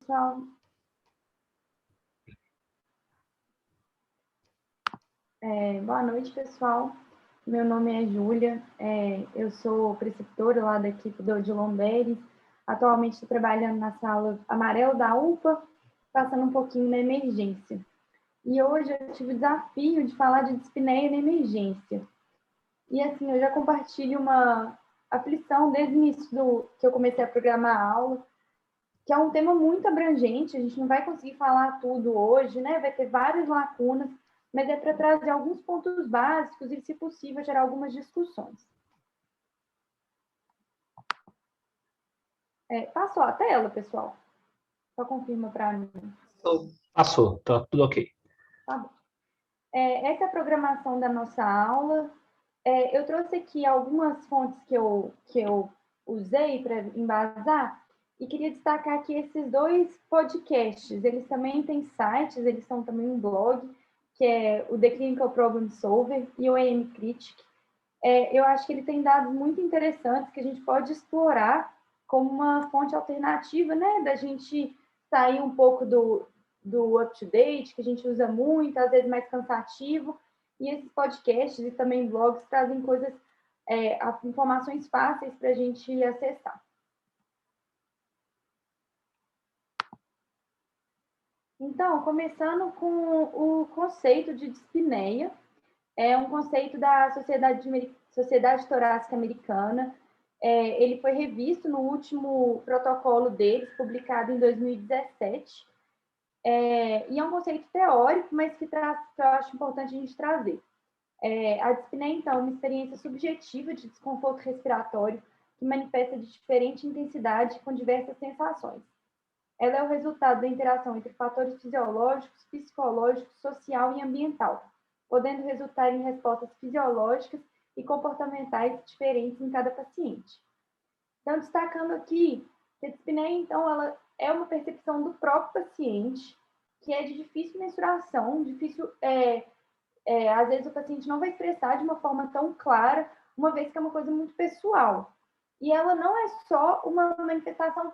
pessoal. Boa noite, pessoal. Meu nome é Júlia, eu sou preceptora lá da equipe do Odilon Beres. Atualmente estou trabalhando na sala amarelo da UPA, passando um pouquinho na emergência. E hoje eu tive o desafio de falar de dispneia na emergência. E assim, eu já compartilho uma aflição desde o início que eu comecei a programar a aula, que é um tema muito abrangente, a gente não vai conseguir falar tudo hoje, né? Vai ter várias lacunas, mas é para trazer alguns pontos básicos e, se possível, gerar algumas discussões. Passou a tela, pessoal? Só confirma para mim. Passou, tá tudo ok. Tá bom. Essa é a programação da nossa aula. Eu trouxe aqui algumas fontes que eu usei para embasar e queria destacar aqui esses 2 podcasts. Eles também têm sites, eles são também um blog, que é o The Clinical Problem Solver e o AM Critic. Eu acho que ele tem dados muito interessantes que a gente pode explorar como uma fonte alternativa, né, da gente sair um pouco do up-to-date, que a gente usa muito, às vezes mais cansativo, e esses podcasts e também blogs trazem coisas, informações fáceis para a gente acessar. Então, começando com o conceito de dispneia, é um conceito da Sociedade Torácica Americana. Ele foi revisto no último protocolo deles, publicado em 2017. E é um conceito teórico, mas que eu acho importante a gente trazer. A dispneia, então, é uma experiência subjetiva de desconforto respiratório que manifesta de diferente intensidade com diversas sensações. Ela é o resultado da interação entre fatores fisiológicos, psicológicos, social e ambiental, podendo resultar em respostas fisiológicas e comportamentais diferentes em cada paciente. Então, destacando aqui que a dispneia, então, ela é uma percepção do próprio paciente, que é de difícil mensuração, às vezes o paciente não vai expressar de uma forma tão clara, uma vez que é uma coisa muito pessoal. E ela não é só uma manifestação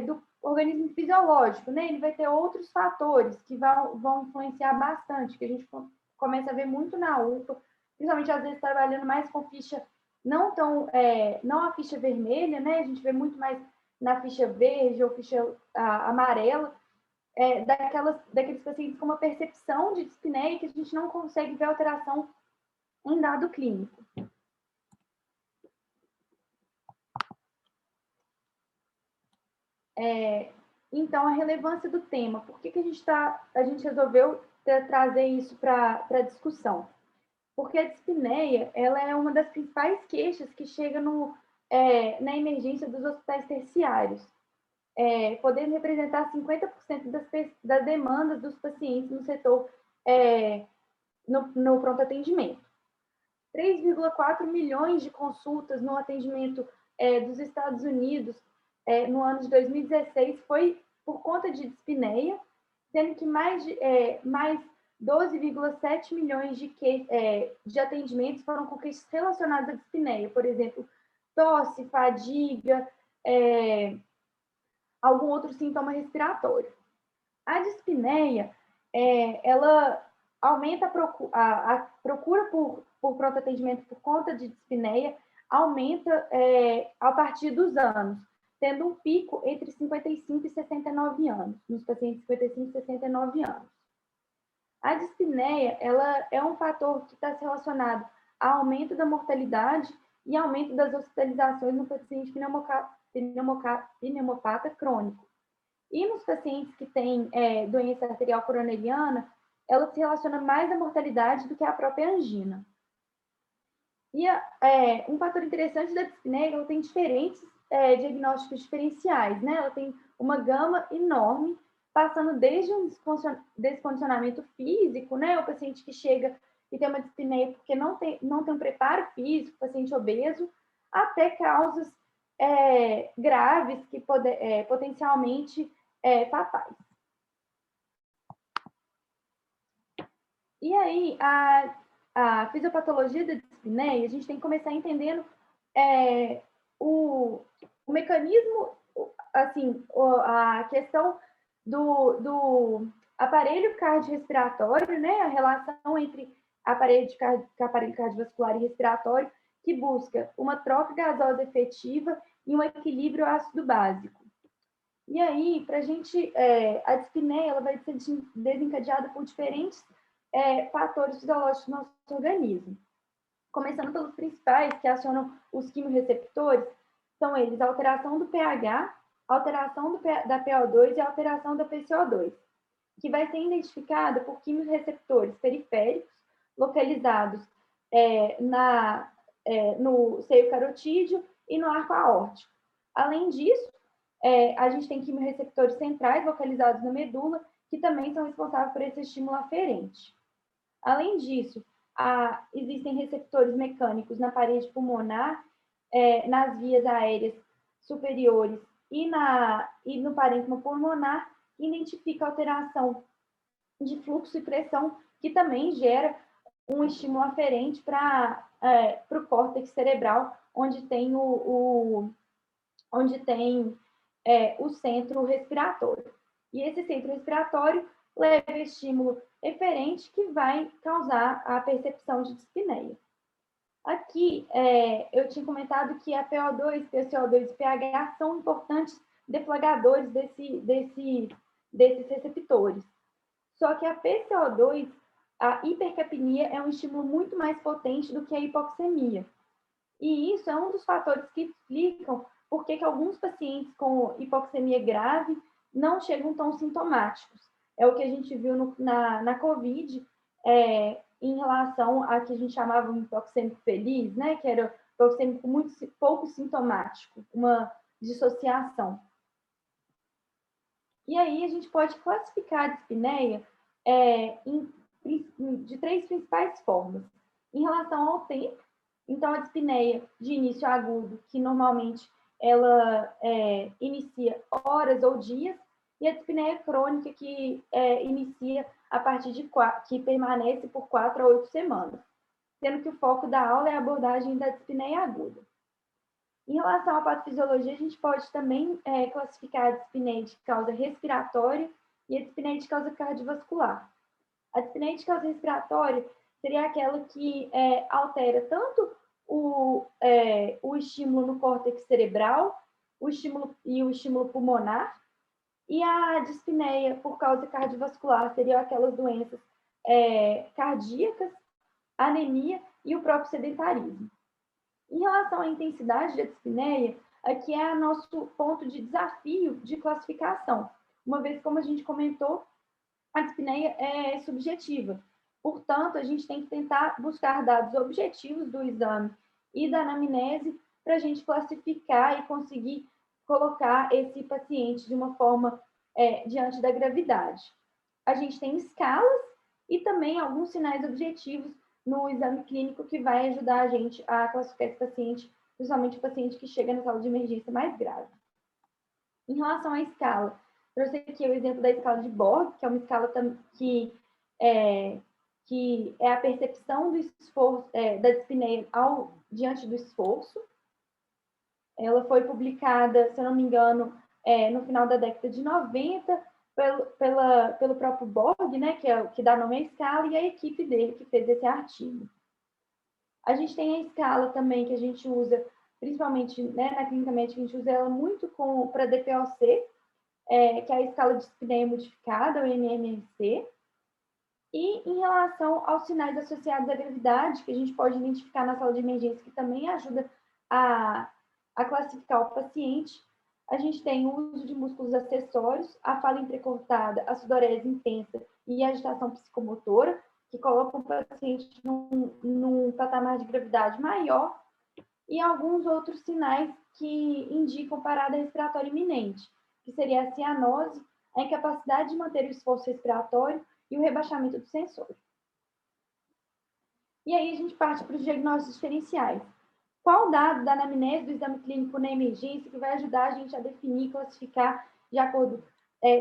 do organismo fisiológico, né? Ele vai ter outros fatores que vão influenciar bastante, que a gente começa a ver muito na UPA, principalmente às vezes trabalhando mais com ficha não a ficha vermelha, né? A gente vê muito mais na ficha verde ou ficha amarela, daqueles pacientes com uma percepção de dispneia que a gente não consegue ver alteração em dado clínico. Então, a relevância do tema. Por que a gente resolveu trazer isso para a discussão? Porque a dispneia, ela é uma das principais queixas que chega na emergência dos hospitais terciários, podendo representar 50% das demandas dos pacientes no setor, no pronto atendimento. 3,4 milhões de consultas no atendimento dos Estados Unidos no ano de 2016 foi por conta de dispneia, sendo que mais 12,7 milhões de atendimentos foram com queixas relacionadas à dispneia, por exemplo, tosse, fadiga, algum outro sintoma respiratório. A dispneia, ela aumenta a procura por pronto atendimento por conta de dispneia, aumenta a partir dos anos, tendo um pico entre 55 e 69 anos, nos pacientes de 55 e 69 anos. A dispneia, ela é um fator que está relacionado ao aumento da mortalidade e aumento das hospitalizações no paciente pneumopata crônico. E nos pacientes que têm doença arterial coronariana, ela se relaciona mais à mortalidade do que à própria angina. E um fator interessante da dispneia, ela tem diferentes diagnósticos diferenciais, né? Ela tem uma gama enorme, passando desde um descondicionamento físico, né? O paciente que chega e tem uma dispneia porque não tem um preparo físico, paciente obeso, até causas graves que potencialmente fatais. E aí, a fisiopatologia da dispneia, a gente tem que começar entendendo o mecanismo, assim, a questão do aparelho cardiorrespiratório, né, a relação entre aparelho cardiovascular e respiratório, que busca uma troca gasosa efetiva e um equilíbrio ácido básico. E aí, para a gente, a dispneia ela vai ser desencadeada por diferentes fatores fisiológicos do nosso organismo. Começando pelos principais, que acionam os quimiorreceptores, são eles a alteração do pH, a alteração da PO2 e a alteração da PCO2, que vai ser identificada por quimiorreceptores periféricos, localizados no seio carotídeo e no arco aórtico. Além disso, a gente tem quimiorreceptores centrais localizados na medula, que também são responsáveis por esse estímulo aferente. Além disso, existem receptores mecânicos na parede pulmonar, nas vias aéreas superiores e no parênquima pulmonar, que identifica alteração de fluxo e pressão, que também gera um estímulo aferente para o córtex cerebral, onde tem o centro respiratório. E esse centro respiratório leva estímulo eferente que vai causar a percepção de dispneia. Aqui, eu tinha comentado que a PO2, PCO2 e pH são importantes deflagradores desses receptores. Só que a PCO2, a hipercapnia, é um estímulo muito mais potente do que a hipoxemia. E isso é um dos fatores que explicam por que alguns pacientes com hipoxemia grave não chegam tão sintomáticos. É o que a gente viu na COVID, em relação a que a gente chamava de hipoxêmico feliz, né? Que era hipoxêmico muito pouco sintomático, uma dissociação. E aí a gente pode classificar a dispneia de três principais formas. Em relação ao tempo, então a dispneia de início agudo, que normalmente ela inicia horas ou dias, e a dispneia crônica, que inicia a partir que permanece por 4 a 8 semanas, sendo que o foco da aula é a abordagem da dispneia aguda. Em relação à patofisiologia, a gente pode também classificar a dispneia de causa respiratória e a dispneia de causa cardiovascular. A dispneia de causa respiratória seria aquela que altera tanto o estímulo no córtex cerebral, o estímulo pulmonar, e a dispneia por causa cardiovascular seriam aquelas doenças cardíacas, anemia e o próprio sedentarismo. Em relação à intensidade da dispneia, aqui é nosso ponto de desafio de classificação, uma vez, como a gente comentou, a dispneia é subjetiva. Portanto, a gente tem que tentar buscar dados objetivos do exame e da anamnese para a gente classificar e conseguir colocar esse paciente de uma forma diante da gravidade. A gente tem escalas e também alguns sinais objetivos no exame clínico que vai ajudar a gente a classificar esse paciente, principalmente o paciente que chega na sala de emergência mais grave. Em relação à escala, trouxe aqui o exemplo da escala de Borg, que é uma escala que é a percepção do esforço, da dispneia diante do esforço. Ela foi publicada, se eu não me engano, no final da década de 90, pelo próprio Borg, né, que dá nome à escala, e a equipe dele que fez esse artigo. A gente tem a escala também que a gente usa, principalmente na clínica médica, a gente usa ela muito para DPOC, que é a escala de dispneia modificada, o MMC. E em relação aos sinais associados à gravidade, que a gente pode identificar na sala de emergência, que também ajuda a classificar o paciente, a gente tem o uso de músculos acessórios, a fala entrecortada, a sudorese intensa e a agitação psicomotora, que colocam o paciente num patamar de gravidade maior, e alguns outros sinais que indicam parada respiratória iminente, que seria a cianose, a incapacidade de manter o esforço respiratório e o rebaixamento do sensório. E aí a gente parte para os diagnósticos diferenciais. Qual dado da anamnese do exame clínico na emergência que vai ajudar a gente a definir, classificar de acordo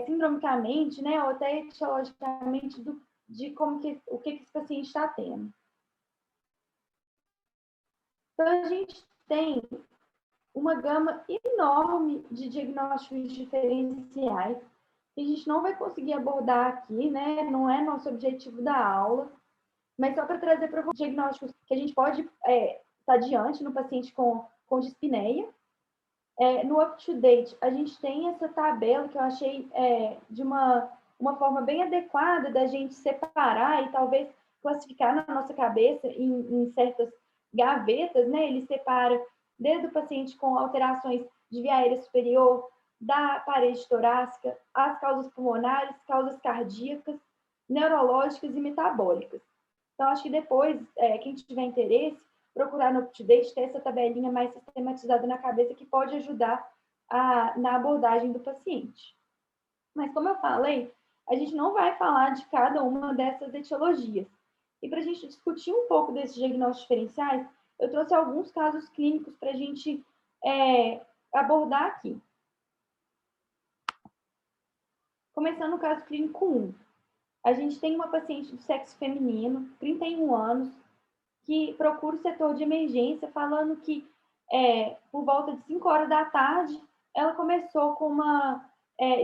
sindromicamente, né, ou até etiologicamente de o que esse paciente está tendo. Então, a gente tem uma gama enorme de diagnósticos diferenciais que a gente não vai conseguir abordar aqui, né? Não é nosso objetivo da aula, mas só para trazer para vocês diagnósticos que a gente pode estar diante no paciente com dispneia. No UpToDate, a gente tem essa tabela que eu achei de uma forma bem adequada da gente separar e talvez classificar na nossa cabeça em certas gavetas, né? Ele separa desde o paciente com alterações de via aérea superior, da parede torácica, as causas pulmonares, causas cardíacas, neurológicas e metabólicas. Então, acho que depois, quem tiver interesse, procurar no UpToDate, ter essa tabelinha mais sistematizada na cabeça que pode ajudar na abordagem do paciente. Mas, como eu falei, a gente não vai falar de cada uma dessas etiologias. E para a gente discutir um pouco desses diagnósticos diferenciais, eu trouxe alguns casos clínicos para a gente abordar aqui. Começando no caso clínico 1. A gente tem uma paciente do sexo feminino, 31 anos, que procura o setor de emergência, falando que por volta de 5 horas da tarde, ela começou com uma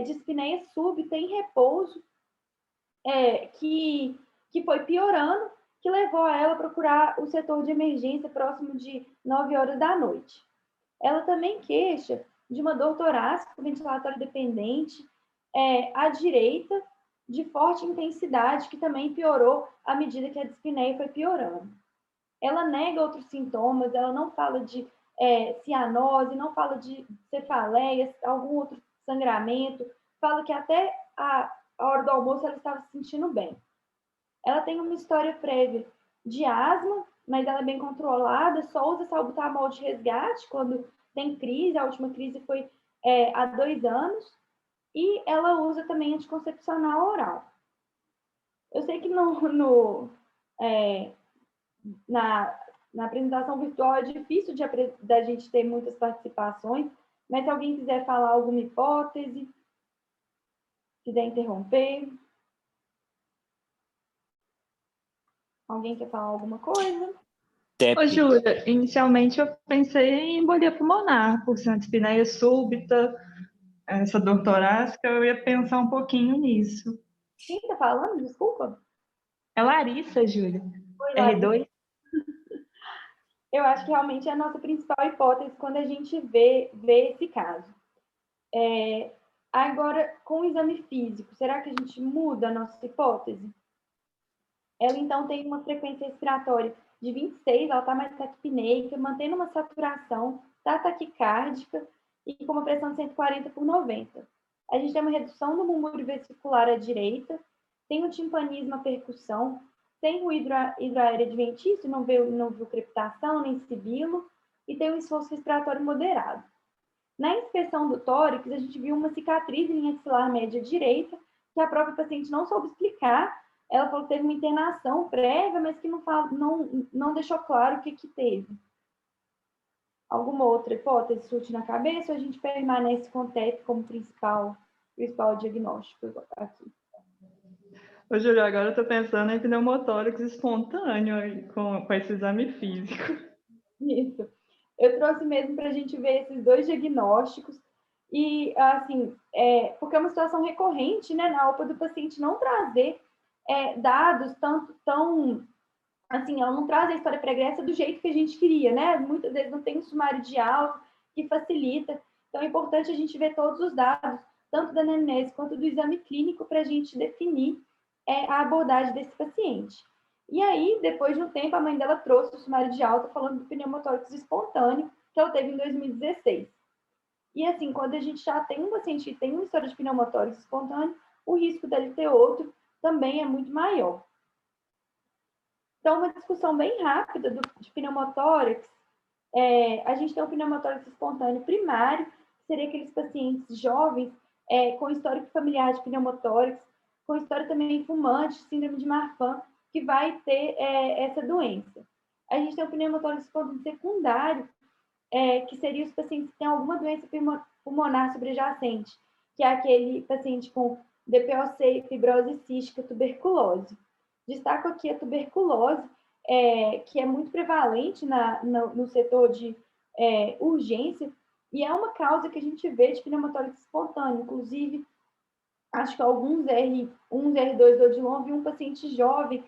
dispneia súbita em repouso, que foi piorando, que levou a ela a procurar o setor de emergência próximo de 9 horas da noite. Ela também queixa de uma dor torácica, ventilatório dependente, à direita, de forte intensidade, que também piorou à medida que a dispneia foi piorando. Ela nega outros sintomas, ela não fala de cianose, não fala de cefaleia, algum outro sangramento, fala que até a hora do almoço ela estava se sentindo bem. Ela tem uma história prévia de asma, mas ela é bem controlada, só usa salbutamol de resgate quando tem crise, a última crise foi há 2 anos, e ela usa também anticoncepcional oral. Eu sei que na apresentação virtual é difícil da gente ter muitas participações, mas se alguém quiser falar alguma hipótese, quiser interromper. Alguém quer falar alguma coisa? Ô, Júlia, inicialmente eu pensei em embolia pulmonar, por ser uma dispneia súbita, essa dor torácica, eu ia pensar um pouquinho nisso. Quem está falando? Desculpa. É Larissa, Júlia. Oi, R2? Larissa. Eu acho que realmente é a nossa principal hipótese quando a gente vê esse caso. Agora, com o exame físico, será que a gente muda a nossa hipótese? Ela, então, tem uma frequência respiratória de 26, ela está mais taquipneica, mantendo uma saturação, está taquicárdica e com uma pressão de 140 por 90. A gente tem uma redução do murmúrio vesicular à direita, tem um timpanismo à percussão, tem ruído hidroaéreo adventício, não viu crepitação nem sibilo, e tem um esforço respiratório moderado. Na inspeção do tórax, a gente viu uma cicatriz em linha axilar média direita, que a própria paciente não soube explicar. Ela falou que teve uma internação prévia, mas que não deixou claro o que teve. Alguma outra hipótese surge na cabeça ou a gente permanece com o TEP como principal diagnóstico aqui? Ô, Júlia, agora eu estou pensando em pneumotórax espontâneo com esse exame físico. Isso. Eu trouxe mesmo para a gente ver esses 2 diagnósticos e, assim, porque é uma situação recorrente, né, na UPA do paciente não trazer dados tão assim, ela não traz a história pregressa do jeito que a gente queria, né? Muitas vezes não tem um sumário de alta que facilita. Então, é importante a gente ver todos os dados, tanto da anamnese quanto do exame clínico, para a gente definir a abordagem desse paciente. E aí, depois de um tempo, a mãe dela trouxe o sumário de alta falando do pneumotórax espontâneo, que ela teve em 2016. E assim, quando a gente já tem um paciente que tem uma história de pneumotórax espontâneo, o risco dele ter outro também é muito maior. Então, uma discussão bem rápida de pneumotórax. A gente tem o pneumotórax espontâneo primário, que seria aqueles pacientes jovens com histórico familiar de pneumotórax, com história também fumante, síndrome de Marfan, que vai ter essa doença. A gente tem o pneumotórax espontâneo secundário, que seria os pacientes que têm alguma doença pulmonar subjacente, que é aquele paciente com DPOC, fibrose cística, tuberculose. Destaco aqui a tuberculose, que é muito prevalente no setor de urgência, e é uma causa que a gente vê de pneumotórax espontâneo. Inclusive, acho que alguns R1, R2 do Odilon, vi um paciente jovem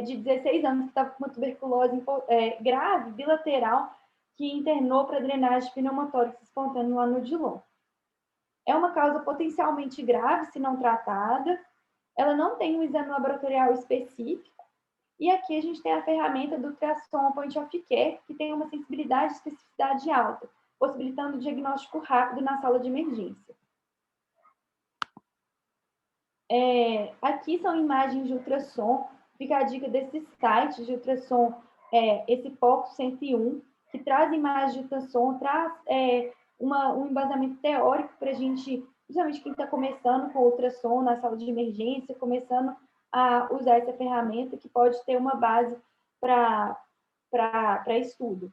de 16 anos que estava com uma tuberculose grave, bilateral, que internou para drenagem pneumotórax espontânea lá no Odilon. É uma causa potencialmente grave se não tratada, ela não tem um exame laboratorial específico, e aqui a gente tem a ferramenta do ultrassom point of care, que tem uma sensibilidade e especificidade alta, possibilitando o diagnóstico rápido na sala de emergência. Aqui são imagens de ultrassom, fica a dica desses sites de ultrassom, esse POC 101, que traz imagens de ultrassom, traz um embasamento teórico para a gente, principalmente quem está começando com ultrassom na sala de emergência, começando a usar essa ferramenta, que pode ter uma base para estudo.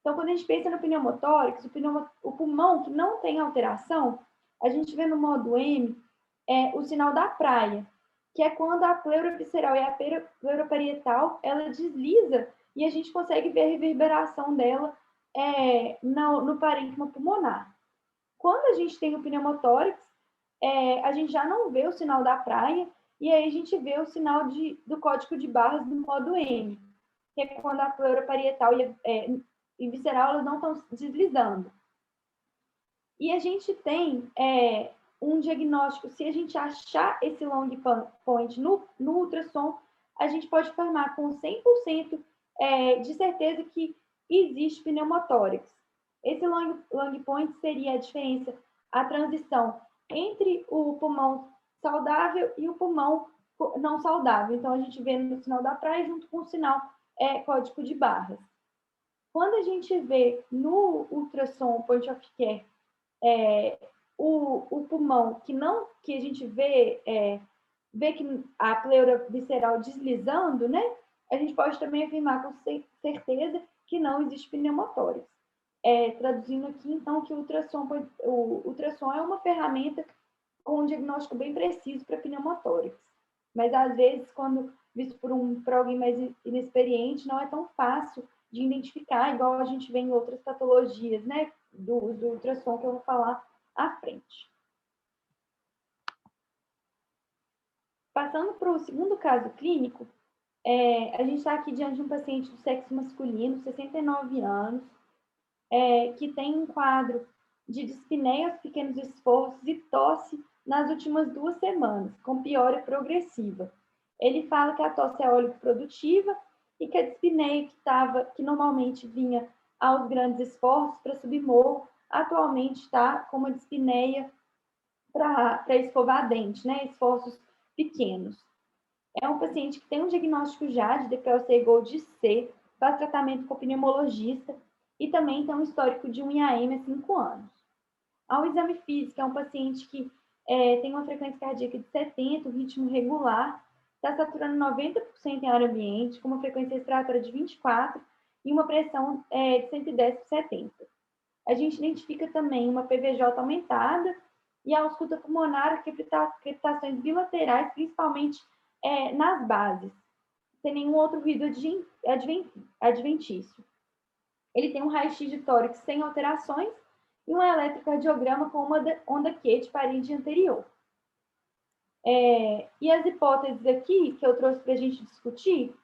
Então, quando a gente pensa no pneumotórax, o pulmão que não tem alteração, a gente vê no modo M o sinal da praia, que é quando a pleura visceral e a pleura parietal, ela desliza e a gente consegue ver a reverberação dela no parênquima pulmonar. Quando a gente tem o pneumotórax, a gente já não vê o sinal da praia, e aí a gente vê o sinal do código de barras do modo M, que é quando a pleura parietal e visceral elas não estão deslizando. E a gente tem um diagnóstico, se a gente achar esse long point no ultrassom, a gente pode afirmar com 100% de certeza que existe pneumotórax. Esse long point seria a diferença, a transição entre o pulmão saudável e o pulmão não saudável. Então, a gente vê no sinal da praia junto com o sinal código de barras. Quando a gente vê no ultrassom point of care o pulmão que a gente vê que a pleura visceral deslizando, né? A gente pode também afirmar com certeza que não existe pneumotórax. Traduzindo aqui, então, que o ultrassom é uma ferramenta com um diagnóstico bem preciso para pneumotórax. Mas, às vezes, quando visto por alguém mais inexperiente, não é tão fácil de identificar, igual a gente vê em outras patologias, né? Do ultrassom, que eu vou falar à frente. Passando para o segundo caso clínico, a gente está aqui diante de um paciente do sexo masculino, 69 anos, que tem um quadro de dispneia aos pequenos esforços e tosse nas últimas 2 semanas, com piora progressiva. Ele fala que a tosse é óleo-produtiva e que a dispneia que normalmente vinha aos grandes esforços para subir morro, atualmente está com uma dispneia para escovar dente, né? Esforços pequenos. É um paciente que tem um diagnóstico já de DPLC Gold C, faz tratamento com pneumologista e também tem um histórico de um IAM há 5 anos. Ao exame físico, é um paciente que tem uma frequência cardíaca de 70, um ritmo regular, está saturando 90% em ar ambiente, com uma frequência respiratória de 24 e uma pressão de 110 por 70. A gente identifica também uma PVJ aumentada e a ausculta pulmonar, crepitações bilaterais, principalmente nas bases, sem nenhum outro ruído adventício. Ele tem um raio-x de tórax sem alterações e um eletrocardiograma com uma onda Q de parede anterior. E as hipóteses aqui que eu trouxe para a gente discutir,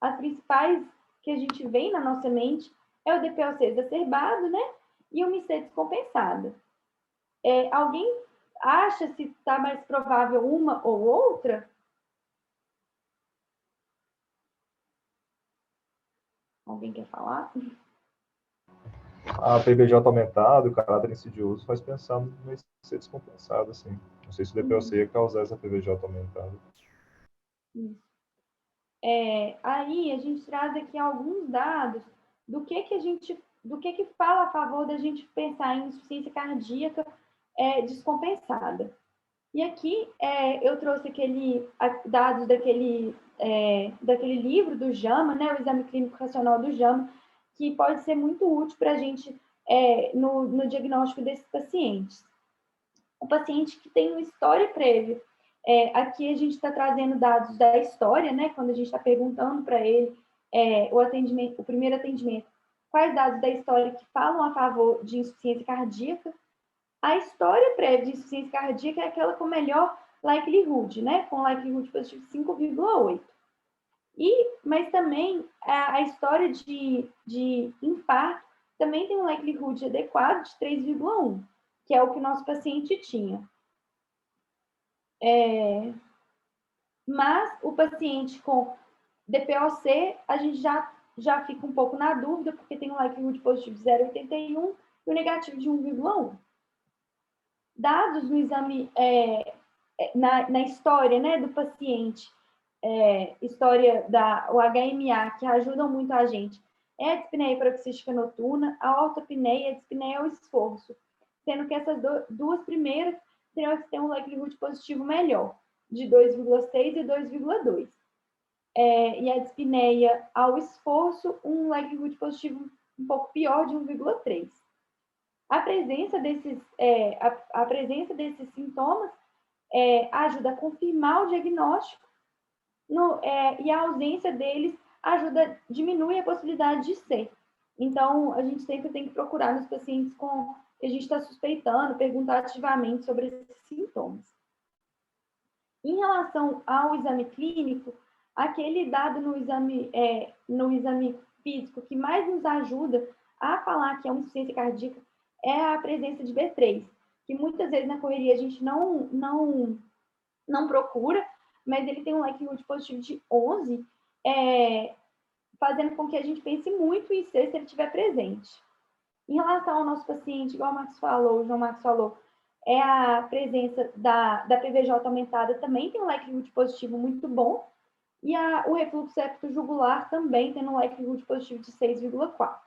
as principais que a gente vê na nossa mente é o DPLC exacerbado, né? E o MIC descompensada. Alguém acha se está mais provável uma ou outra? Alguém quer falar? A PBJ aumentada, o caráter insidioso, faz pensar no MIC descompensado, assim. Não sei se o DPLC ia causar essa PBJ aumentada. Aí a gente traz aqui alguns dados do que fala a favor da gente pensar em insuficiência cardíaca descompensada. E aqui eu trouxe dados daquele livro do JAMA, né, o Exame Clínico Racional do JAMA, que pode ser muito útil para a gente no diagnóstico desses pacientes. O paciente que tem uma história prévia, aqui a gente está trazendo dados da história, né, quando a gente está perguntando para ele o primeiro atendimento, quais dados da história que falam a favor de insuficiência cardíaca. A história prévia de insuficiência cardíaca é aquela com melhor likelihood, né? Com likelihood positivo 5,8. Mas também a história de infarto também tem um likelihood adequado de 3,1, que é o que o nosso paciente tinha. Mas o paciente com DPOC, a gente já fica um pouco na dúvida, porque tem um likelihood positivo de 0,81 e o negativo de 1,1. Dados no exame, na história, né, do paciente, história o HMA, que ajudam muito a gente, é a dispneia paroxística noturna, a ortopneia, a dispneia ao esforço, sendo que essas duas primeiras teriam que ter um likelihood positivo melhor, de 2,6 e 2,2. E a dispneia ao esforço, um likelihood positivo um pouco pior, de 1,3. A presença desses sintomas ajuda a confirmar o diagnóstico e a ausência deles diminui a possibilidade de ser. Então, a gente sempre tem que procurar nos pacientes que a gente está suspeitando, perguntar ativamente sobre esses sintomas. Em relação ao exame clínico, aquele dado no exame físico que mais nos ajuda a falar que é uma insuficiência cardíaca é a presença de B3, que muitas vezes na correria a gente não procura, mas ele tem um likelihood positivo de 11, fazendo com que a gente pense muito em ser se ele estiver presente. Em relação ao nosso paciente, igual o João Marcos falou, a presença da PVJ aumentada também tem um likelihood positivo muito bom, e o refluxo septo-jugular também tem um likelihood positivo de 6,4.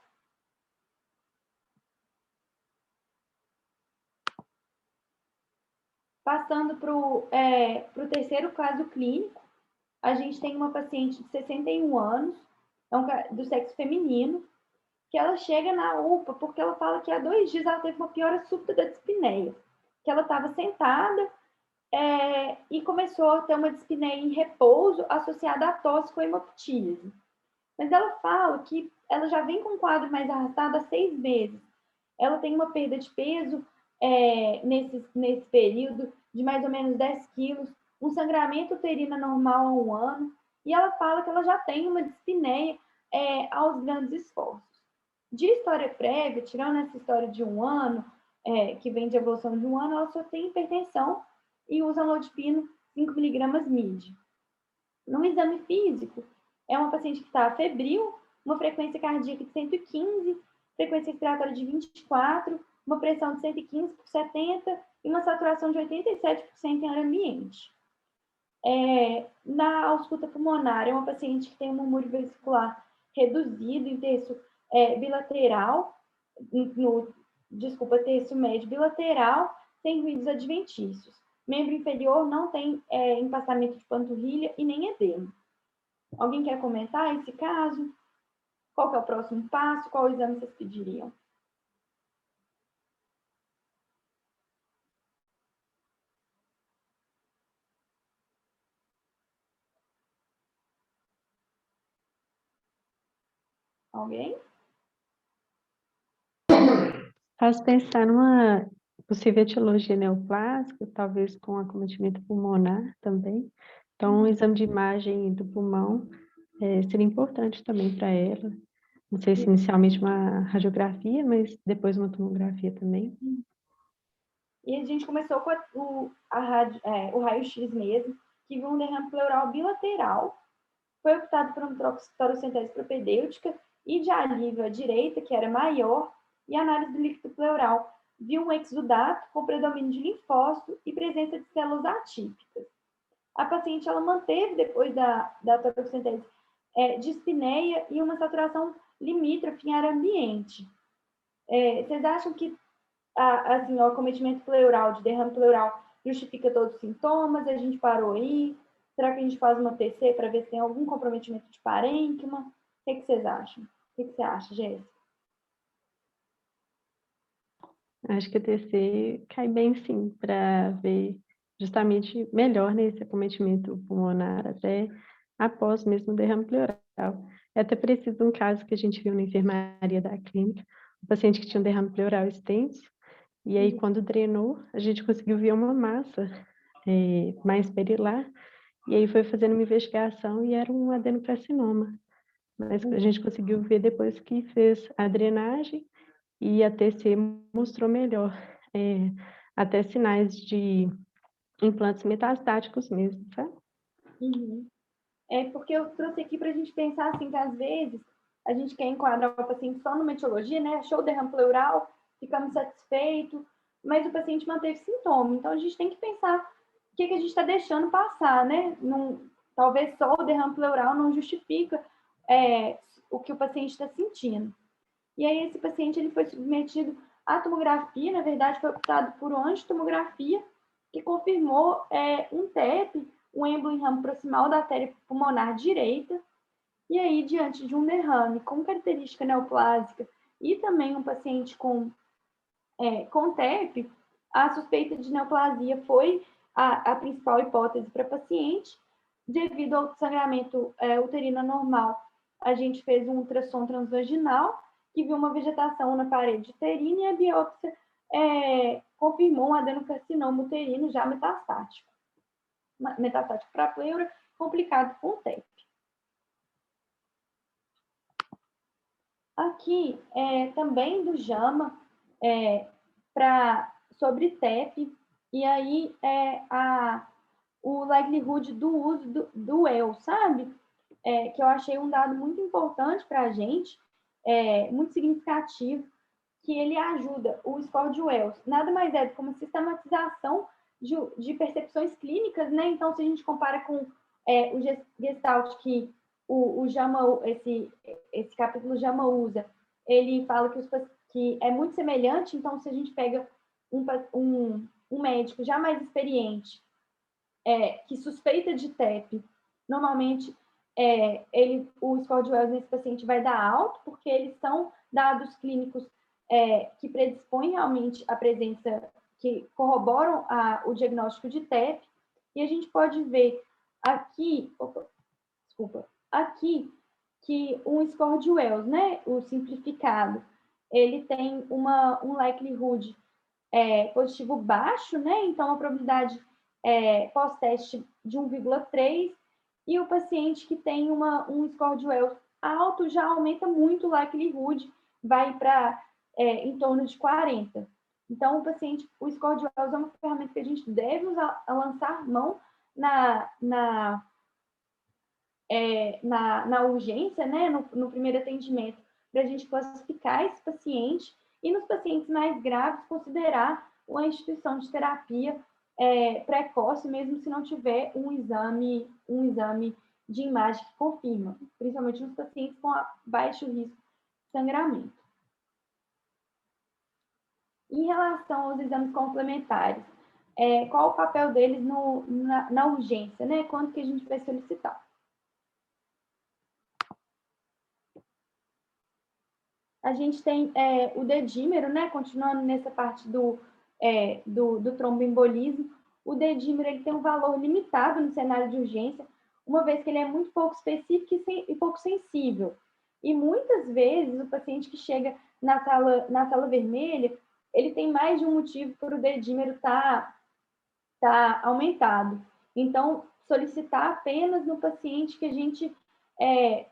Passando para o terceiro caso clínico, a gente tem uma paciente de 61 anos, do sexo feminino, que ela chega na UPA porque ela fala que há 2 dias ela teve uma piora súbita da dispneia, que ela estava sentada e começou a ter uma dispneia em repouso associada à tosse com hemoptise. Mas ela fala que ela já vem com um quadro mais arrastado há 6 meses. Ela tem uma perda de peso nesse período de mais ou menos 10 quilos, um sangramento uterino normal há 1 ano, e ela fala que ela já tem uma dispneia aos grandes esforços. De história prévia, tirando essa história de 1 ano, que vem de evolução de 1 ano, ela só tem hipertensão e usa amlodipino 5 mg mid. No exame físico, é uma paciente que está febril, uma frequência cardíaca de 115, frequência respiratória de 24, uma pressão de 115 por 70 e uma saturação de 87% em ar ambiente. Na ausculta pulmonar, é uma paciente que tem um murmúrio vesicular reduzido em terço bilateral, terço médio bilateral, sem ruídos adventícios. Membro inferior não tem empastamento de panturrilha e nem edema. Alguém quer comentar esse caso? Qual que é o próximo passo? Qual exame vocês pediriam? Alguém? Faz pensar numa possível etiologia neoplásica, talvez com acometimento pulmonar também. Então, um exame de imagem do pulmão seria importante também para ela. Não sei se inicialmente uma radiografia, mas depois uma tomografia também. E a gente começou com o raio-x mesmo, que viu um derrame pleural bilateral. Foi optado por uma torocentese propedêutica e de alívio à direita, que era maior, e análise do líquido pleural. Viu um exudato com predomínio de linfócito e presença de células atípicas. A paciente ela manteve, depois da torocentese, dispneia e uma saturação limítrofe em ar ambiente. Vocês acham que o acometimento pleural, de derrame pleural, justifica todos os sintomas? A gente parou aí? Será que a gente faz uma TC para ver se tem algum comprometimento de parênquima? O que vocês acham? O que você acha, Jéssica? Acho que a TC cai bem, sim, para ver justamente melhor nesse acometimento pulmonar, até após mesmo o derrame pleural. É até preciso um caso que a gente viu na enfermaria da clínica, um paciente que tinha um derrame pleural extenso, E aí, quando drenou, a gente conseguiu ver uma massa mais perilar, e aí foi fazendo uma investigação e era um adenocarcinoma. Mas a gente conseguiu ver depois que fez a drenagem e a TC mostrou melhor, até sinais de implantes metastáticos mesmo, sabe? Uhum. Porque eu trouxe aqui para a gente pensar assim, que às vezes a gente quer enquadrar o paciente só numa etiologia, né? Achou o derrame pleural, ficamos satisfeitos, mas o paciente manteve sintoma. Então a gente tem que pensar o que a gente está deixando passar, né? Talvez só o derrame pleural não justifica o que o paciente está sentindo. E aí esse paciente ele foi submetido à tomografia, na verdade foi optado por uma angitomografia, que confirmou um TEP, um êmbolo em ramo proximal da artéria pulmonar direita, e aí diante de um derrame com característica neoplásica e também um paciente com TEP, a suspeita de neoplasia foi a principal hipótese para paciente. Devido ao sangramento uterino anormal, a gente fez um ultrassom transvaginal, que viu uma vegetação na parede uterina e a biópsia confirmou um adenocarcinoma uterino já metastático. Metastático para a pleura, complicado com o TEP. Aqui, também do JAMA, sobre TEP, e aí o likelihood do uso do EL, sabe? Que eu achei um dado muito importante para a gente, muito significativo, que ele ajuda o score de Wells. Nada mais é do que uma sistematização de percepções clínicas, né? Então, se a gente compara com o Gestalt, que o JAMA, esse capítulo JAMA usa, ele fala que é muito semelhante. Então, se a gente pega um médico já mais experiente, que suspeita de TEP, normalmente o score de Wells nesse paciente vai dar alto, porque eles são dados clínicos que predispõem realmente a presença, que corroboram o diagnóstico de TEP, e a gente pode ver aqui, que um score de Wells, né, o simplificado, ele tem um likelihood positivo baixo, né, então a probabilidade pós-teste de 1,3, e o paciente que tem um score de Wells alto já aumenta muito o likelihood, vai para em torno de 40. Então, o score de Wells é uma ferramenta que a gente deve lançar mão na urgência, né, no primeiro atendimento, para a gente classificar esse paciente e, nos pacientes mais graves, considerar uma instituição de terapia precoce, mesmo se não tiver um exame de imagem que confirma, principalmente nos pacientes com baixo risco de sangramento. Em relação aos exames complementares, qual o papel deles na urgência, né? Quanto que a gente vai solicitar? A gente tem o dedímero, né? Continuando nessa parte do tromboembolismo. O dedímero ele tem um valor limitado no cenário de urgência, uma vez que ele é muito pouco específico e pouco sensível. E muitas vezes o paciente que chega na sala vermelha, ele tem mais de um motivo para o dedímero estar aumentado. Então, solicitar apenas no paciente que a gente,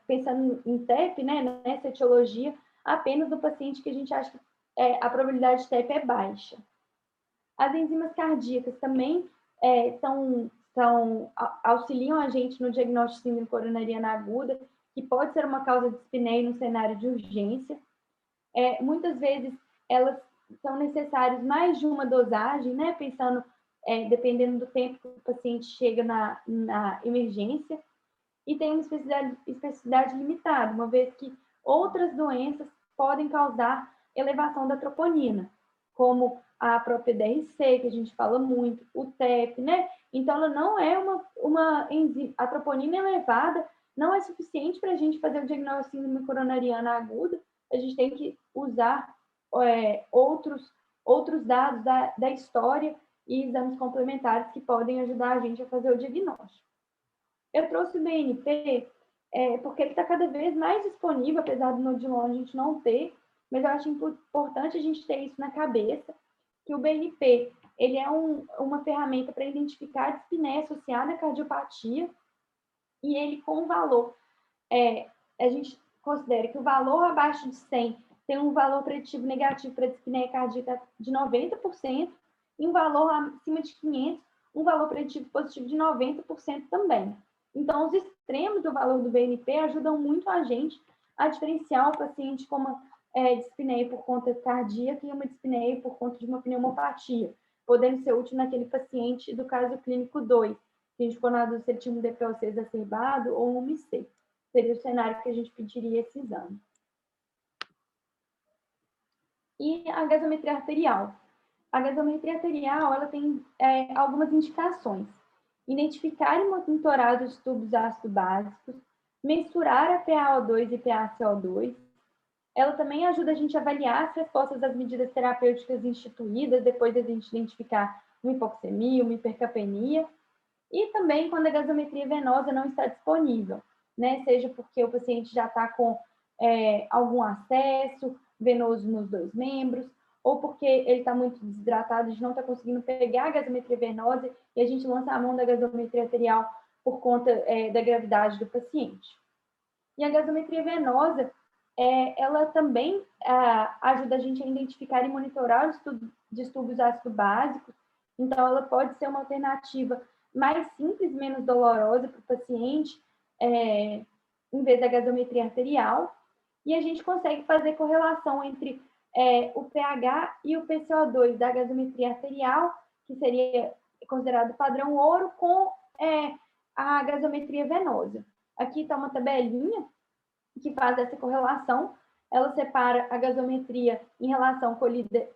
pensando em TEP, né, nessa etiologia, apenas no paciente que a gente acha que a probabilidade de TEP é baixa. As enzimas cardíacas também auxiliam a gente no diagnóstico de síndrome coronariana aguda, que pode ser uma causa de dispneia no cenário de urgência. Muitas vezes, elas são necessárias mais de uma dosagem, né? Pensando, dependendo do tempo que o paciente chega na emergência, e tem uma especificidade limitada, uma vez que outras doenças podem causar elevação da troponina, como a própria DRC, que a gente fala muito, o TEP, né? Então, ela não é uma enzima. A troponina elevada não é suficiente para a gente fazer o diagnóstico de síndrome coronariana aguda. A gente tem que usar outros dados da história e exames complementares que podem ajudar a gente a fazer o diagnóstico. Eu trouxe o BNP porque ele está cada vez mais disponível, apesar do Nodilon a gente não ter, mas eu acho importante a gente ter isso na cabeça, que o BNP ele é uma ferramenta para identificar a dispneia associada à cardiopatia, e ele com valor, a gente considera que o valor abaixo de 100 tem um valor preditivo negativo para dispneia cardíaca de 90%, e um valor acima de 500, um valor preditivo positivo de 90% também. Então, os extremos do valor do BNP ajudam muito a gente a diferenciar o paciente com uma dispneia por conta cardíaca e uma dispneia por conta de uma pneumopatia, podendo ser útil naquele paciente do caso clínico 2, que a gente ficou na dúvida se ele tinha um DPOC exacerbado ou um MIC. Seria o cenário que a gente pediria esse exame. E a gasometria arterial. A gasometria arterial ela tem algumas indicações. Identificar e monitorar os tubos ácido básicos, mensurar a PaO2 e PaCO2. Ela também ajuda a gente a avaliar as respostas às medidas terapêuticas instituídas, depois de a gente identificar uma hipoxemia, uma hipercapnia. E também quando a gasometria venosa não está disponível, né? Seja porque o paciente já está com algum acesso venoso nos 2 membros, ou porque ele está muito desidratado, a gente não está conseguindo pegar a gasometria venosa e a gente lança a mão da gasometria arterial por conta da gravidade do paciente. E a gasometria venosa, ela também ajuda a gente a identificar e monitorar os distúrbios ácido básicos, então ela pode ser uma alternativa mais simples, menos dolorosa para o paciente, em vez da gasometria arterial, e a gente consegue fazer correlação entre o pH e o PCO2 da gasometria arterial, que seria considerado padrão ouro, com a gasometria venosa. Aqui está uma tabelinha que faz essa correlação. Ela separa a gasometria em relação colhida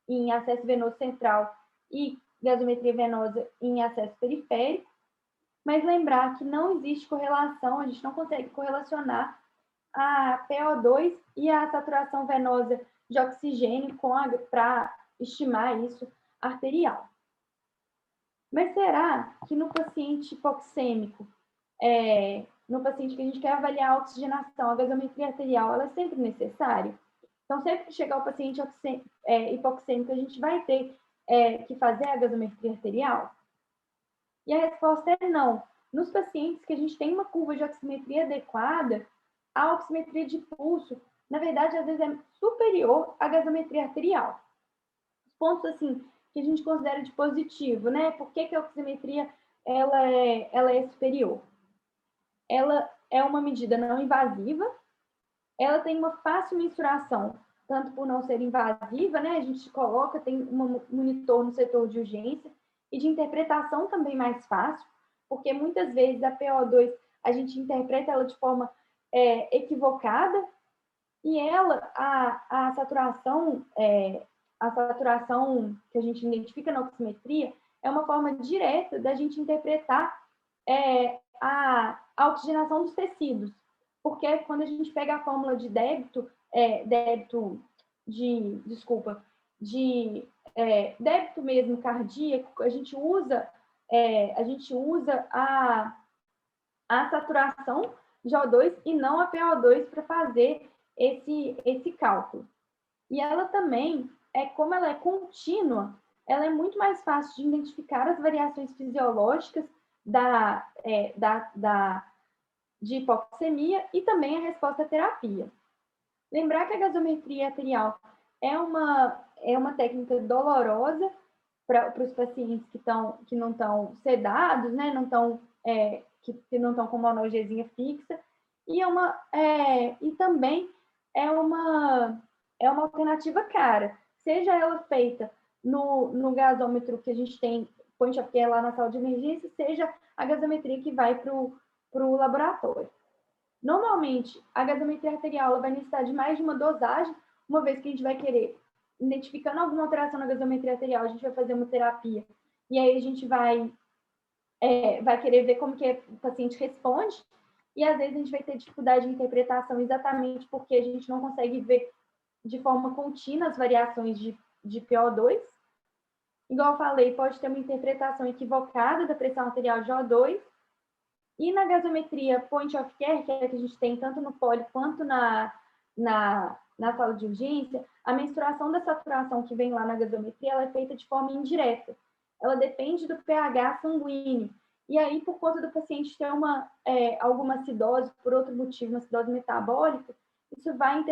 em acesso venoso central e gasometria venosa em acesso periférico, mas lembrar que não existe correlação, a gente não consegue correlacionar a PO2 e a saturação venosa de oxigênio para estimar isso arterial. Mas será que no paciente hipoxêmico, no paciente que a gente quer avaliar a oxigenação, a gasometria arterial, ela é sempre necessária? Então, sempre que chegar o paciente hipoxêmico, a gente vai ter que fazer a gasometria arterial? E a resposta é não. Nos pacientes que a gente tem uma curva de oximetria adequada, a oximetria de pulso, na verdade, às vezes é superior à gasometria arterial. Os pontos, assim, que a gente considera de positivo, né? Por que a oximetria ela é superior? Ela é uma medida não invasiva, ela tem uma fácil mensuração, tanto por não ser invasiva, né? A gente coloca, tem um monitor no setor de urgência, e de interpretação também mais fácil, porque muitas vezes a PO2 a gente interpreta ela de forma equivocada, e ela, a saturação que a gente identifica na oximetria é uma forma direta da gente interpretar a oxigenação dos tecidos, porque quando a gente pega a fórmula de débito mesmo cardíaco, a gente usa a saturação de O2 e não a PO2 para fazer esse cálculo. E ela também, como ela é contínua, ela é muito mais fácil de identificar as variações fisiológicas de hipoxemia e também a resposta à terapia. Lembrar que a gasometria arterial é uma técnica dolorosa para os pacientes que não estão sedados, né? Que não estão com uma analgesia fixa, e também é uma alternativa cara, seja ela feita no gasômetro que a gente tem, point of care lá na sala de emergência, seja a gasometria que vai para o laboratório. Normalmente, a gasometria arterial vai necessitar de mais de uma dosagem, uma vez que a gente vai querer, identificando alguma alteração na gasometria arterial, a gente vai fazer uma terapia, e aí a gente vai querer ver como que o paciente responde, e às vezes a gente vai ter dificuldade de interpretação exatamente porque a gente não consegue ver de forma contínua as variações de PO2. Igual eu falei, pode ter uma interpretação equivocada da pressão arterial de O2, e na gasometria point of care, que é a que a gente tem tanto no poli quanto na na sala de urgência, a mensuração da saturação que vem lá na gasometria, ela é feita de forma indireta. Ela depende do pH sanguíneo. E aí, por conta do paciente ter alguma acidose, por outro motivo, uma acidose metabólica, isso vai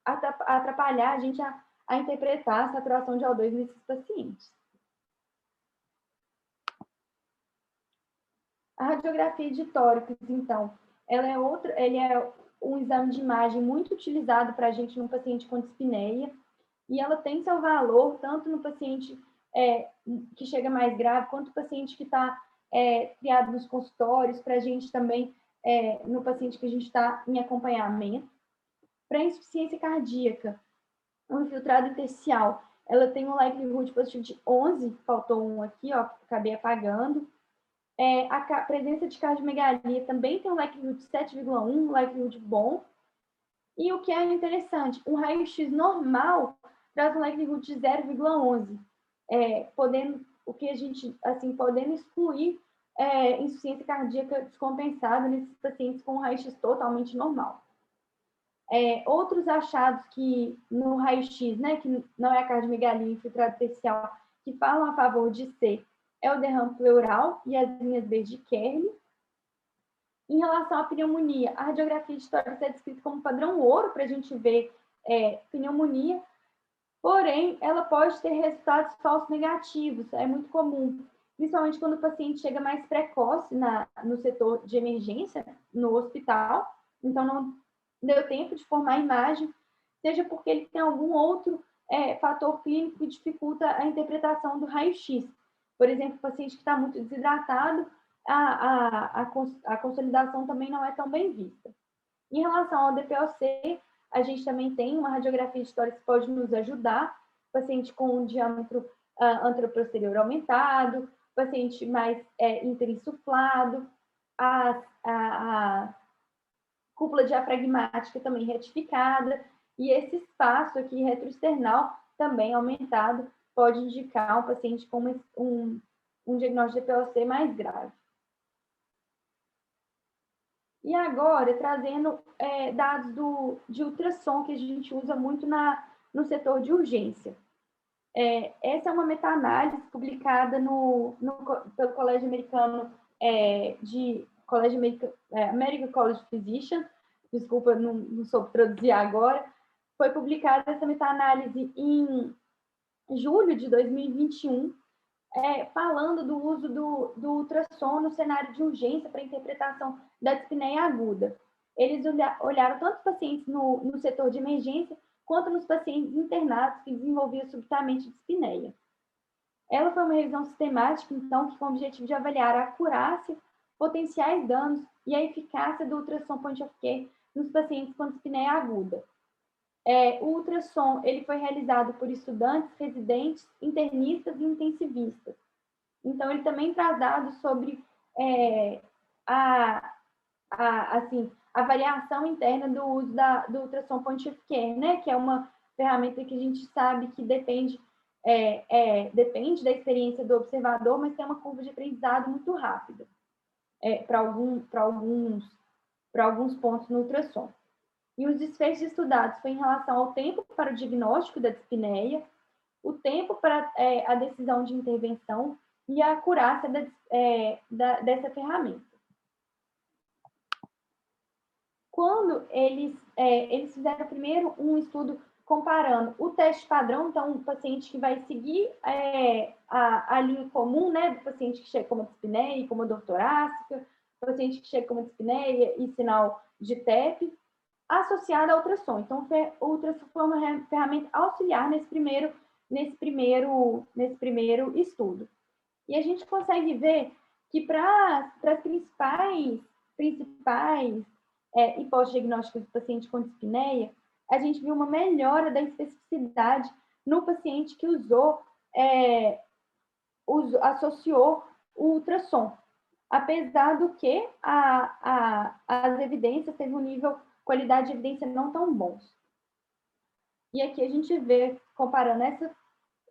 atrapalhar a gente a interpretar a saturação de O2 nesses pacientes. A radiografia de tórax, então, ele é um exame de imagem muito utilizado para a gente no paciente com dispneia, e ela tem seu valor tanto no paciente que chega mais grave, quanto no paciente que está criado nos consultórios, para a gente também, no paciente que a gente está em acompanhamento. Para insuficiência cardíaca, o infiltrado intersticial, ela tem um likelihood positivo de 11, faltou um aqui, ó, acabei apagando. A presença de cardiomegalia também tem um likelihood de 7,1, um likelihood bom. E o que é interessante, um raio-x normal traz um likelihood de 0,11, podendo excluir insuficiência cardíaca descompensada nesses pacientes com um raio-x totalmente normal. Outros achados que no raio-x, né, que não é a cardiomegalia infiltrado intersticial, que falam a favor de ser o derrame pleural e as linhas B de Kerley. Em relação à pneumonia, a radiografia de tórax é descrita como padrão ouro para a gente ver pneumonia, porém, ela pode ter resultados falsos negativos, é muito comum, principalmente quando o paciente chega mais precoce no setor de emergência, no hospital, então não deu tempo de formar a imagem, seja porque ele tem algum outro fator clínico que dificulta a interpretação do raio-x. Por exemplo, o paciente que está muito desidratado, a consolidação também não é tão bem vista. Em relação ao DPOC, a gente também tem uma radiografia de tórax que pode nos ajudar, paciente com um diâmetro anteroposterior aumentado, paciente mais interinsuflado, a cúpula diafragmática também retificada, e esse espaço aqui retroesternal também aumentado pode indicar um paciente com um diagnóstico de DPOC mais grave. E agora, trazendo dados de ultrassom que a gente usa muito no setor de urgência. Essa é uma meta-análise publicada pelo Colégio Americano American College of Physicians, desculpa, não soube traduzir agora. Foi publicada essa meta-análise em julho de 2021, falando do uso do ultrassom no cenário de urgência para interpretação da dispneia aguda. Eles olharam tanto os pacientes no setor de emergência, quanto nos pacientes internados que desenvolviam subitamente dispneia. Ela foi uma revisão sistemática, então, que com o objetivo de avaliar a acurácia, potenciais danos e a eficácia do ultrassom point of care nos pacientes com dispneia aguda. O ultrassom ele foi realizado por estudantes, residentes, internistas e intensivistas. Então, ele também traz dados sobre a variação interna do uso do ultrassom point of care, né? Que é uma ferramenta que a gente sabe que depende da experiência do observador, mas tem uma curva de aprendizado muito rápida para alguns pontos no ultrassom. E os desfechos estudados foi em relação ao tempo para o diagnóstico da dispneia, o tempo para a decisão de intervenção e a acurácia dessa ferramenta. Quando eles fizeram primeiro um estudo comparando o teste padrão, então o paciente que vai seguir a linha comum, né, do paciente que chega com uma dispneia e com uma dor torácica, o paciente que chega com uma dispneia e sinal de TEP, associada ao ultrassom. Então, o ultrassom foi uma ferramenta auxiliar nesse primeiro estudo. E a gente consegue ver que para as principais hipóteses diagnósticas do paciente com dispneia, a gente viu uma melhora da especificidade no paciente que associou o ultrassom, apesar do que as evidências teve um nível qualidade de evidência não tão bons. E aqui a gente vê, comparando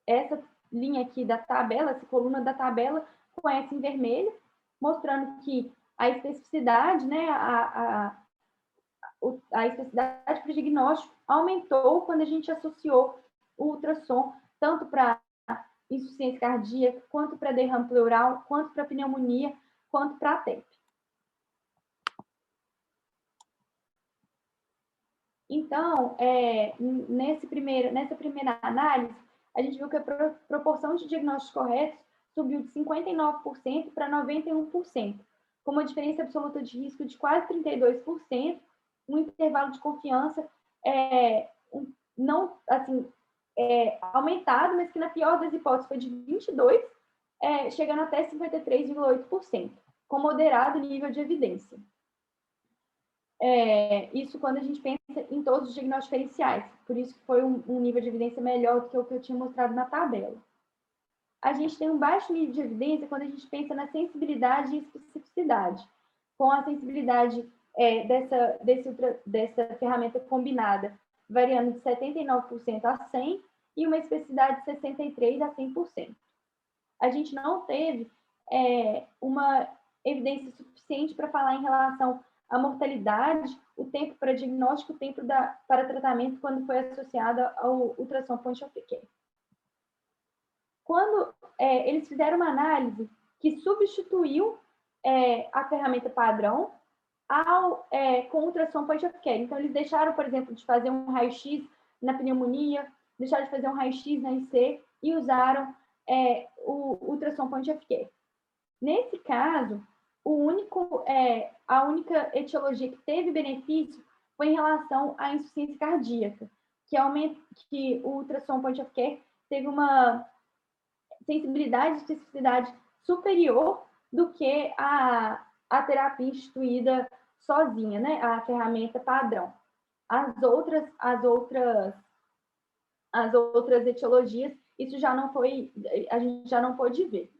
essa linha aqui da tabela, essa coluna da tabela, com essa em vermelho, mostrando que a especificidade, né, a especificidade para o diagnóstico aumentou quando a gente associou o ultrassom tanto para insuficiência cardíaca, quanto para derrame pleural, quanto para pneumonia, quanto para a TEP. Então, nessa primeira análise, a gente viu que a proporção de diagnósticos corretos subiu de 59% para 91%, com uma diferença absoluta de risco de quase 32%, um intervalo de confiança não, assim, aumentado, mas que na pior das hipóteses foi de 22%, chegando até 53,8%, com moderado nível de evidência. Isso quando a gente pensa em todos os diagnósticos diferenciais, por isso que foi um nível de evidência melhor do que o que eu tinha mostrado na tabela. A gente tem um baixo nível de evidência quando a gente pensa na sensibilidade e especificidade, com a sensibilidade dessa ferramenta combinada variando de 79% a 100% e uma especificidade de 63% a 100%. A gente não teve uma evidência suficiente para falar em relação à mortalidade, o tempo para diagnóstico, o tempo para tratamento quando foi associado ao ultrassom point of care. Quando eles fizeram uma análise que substituiu a ferramenta padrão com ultrassom point of care. Então, eles deixaram, por exemplo, de fazer um raio-x na pneumonia, deixaram de fazer um raio-x na IC e usaram o ultrassom point of care. Nesse caso, a única etiologia que teve benefício foi em relação à insuficiência cardíaca, que o ultrassom point of care teve uma sensibilidade e especificidade superior do que a terapia instituída sozinha, né? A ferramenta padrão. As outras etiologias, isso já não foi, a gente já não pôde ver.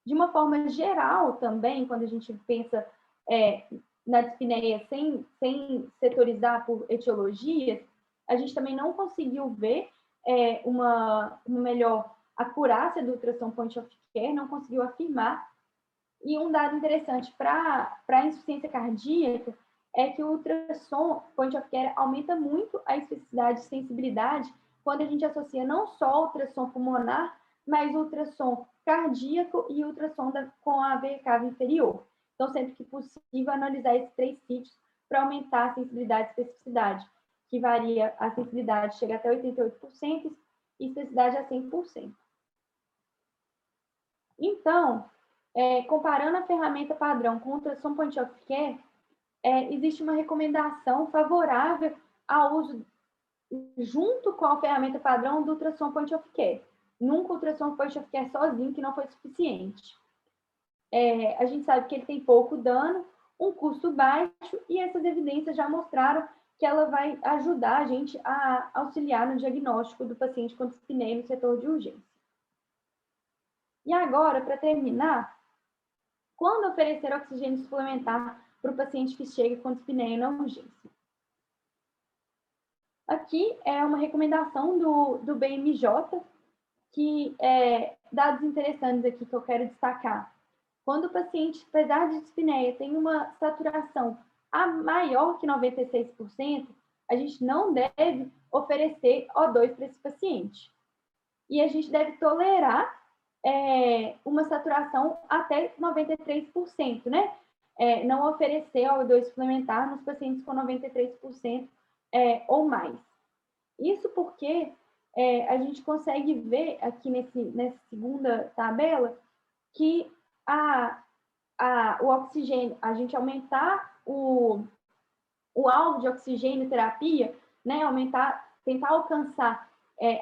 De uma forma geral também, quando a gente pensa na dispneia sem setorizar por etiologias, a gente também não conseguiu ver uma melhor acurácia do ultrassom point of care, não conseguiu afirmar. E um dado interessante para a insuficiência cardíaca é que o ultrassom point of care aumenta muito a especificidade e sensibilidade quando a gente associa não só o ultrassom pulmonar, mas o ultrassom cardíaco e ultrassom com a veia cava inferior. Então, sempre que possível, analisar esses 3 sítios para aumentar a sensibilidade e especificidade, que varia, a sensibilidade chega até 88% e a especificidade a 100%. Então, comparando a ferramenta padrão com o ultrassom point of care, existe uma recomendação favorável ao uso junto com a ferramenta padrão do ultrassom point of care. Nunca o ultrassom point of care sozinho, que não foi suficiente. A gente sabe que ele tem pouco dano, um custo baixo, e essas evidências já mostraram que ela vai ajudar a gente a auxiliar no diagnóstico do paciente com dispneia no setor de urgência. E agora, para terminar, quando oferecer oxigênio suplementar para o paciente que chega com dispneia na urgência? Aqui é uma recomendação do BMJ, que dados interessantes aqui que eu quero destacar. Quando o paciente, apesar de dispneia, tem uma saturação maior que 96%, a gente não deve oferecer O2 para esse paciente. E a gente deve tolerar uma saturação até 93%, né? Não oferecer O2 suplementar nos pacientes com 93% ou mais. Isso porque a gente consegue ver aqui nessa segunda tabela que o oxigênio, a gente aumentar o alvo de oxigênio terapia, né? Tentar alcançar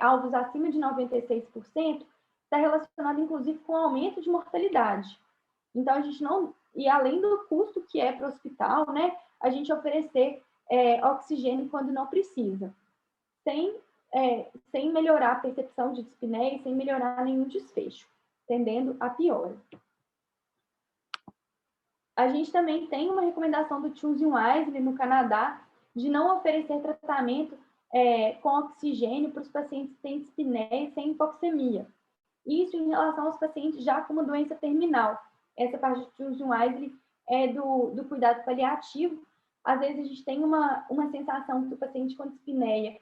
alvos acima de 96%, está relacionado, inclusive, com o aumento de mortalidade. Então, a gente não... E além do custo que é para o hospital, né? A gente oferecer oxigênio quando não precisa. Sem melhorar a percepção de dispneia e sem melhorar nenhum desfecho, tendendo a piora. A gente também tem uma recomendação do Choose Wisely, no Canadá, de não oferecer tratamento com oxigênio para os pacientes que têm dispneia sem hipoxemia. Isso em relação aos pacientes já com uma doença terminal. Essa parte do Choose Wisely é do cuidado paliativo, às vezes a gente tem uma sensação que o paciente com dispneia,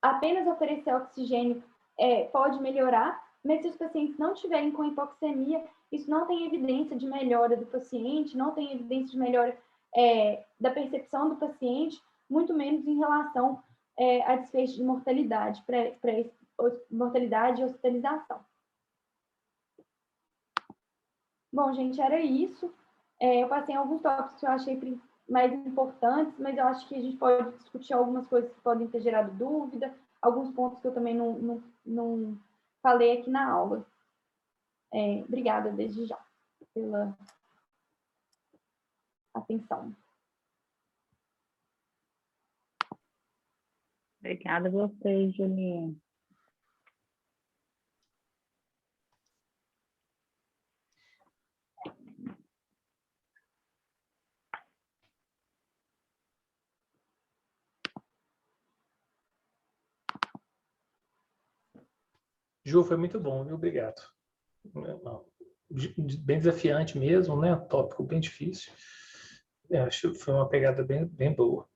apenas oferecer oxigênio pode melhorar, mas se os pacientes não tiverem com hipoxemia, isso não tem evidência de melhora do paciente, não tem evidência de melhora da percepção do paciente, muito menos em relação a desfecho de mortalidade, mortalidade e hospitalização. Bom, gente, era isso. Eu passei em alguns tópicos que eu achei mais importantes, mas eu acho que a gente pode discutir algumas coisas que podem ter gerado dúvida, alguns pontos que eu também não falei aqui na aula. Obrigada desde já pela atenção. Obrigada a vocês, Juliana. Ju, foi muito bom, viu? Obrigado. Bem desafiante mesmo, né? Tópico bem difícil. Acho que foi uma pegada bem boa.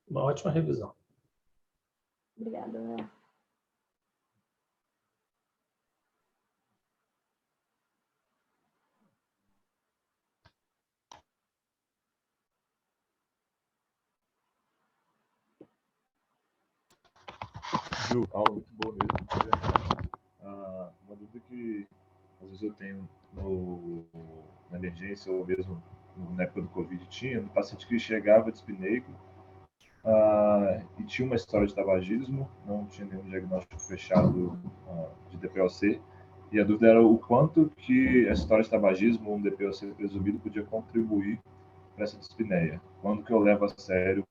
Uma ótima revisão. Obrigada, Léo. Ju, aula muito boa mesmo. Uma dúvida que às vezes eu tenho na emergência ou mesmo na época do Covid tinha, um paciente que chegava dispneico e tinha uma história de tabagismo, não tinha nenhum diagnóstico fechado de DPOC, e a dúvida era o quanto que a história de tabagismo ou um DPOC presumido podia contribuir para essa dispneia. Quando que eu levo a sério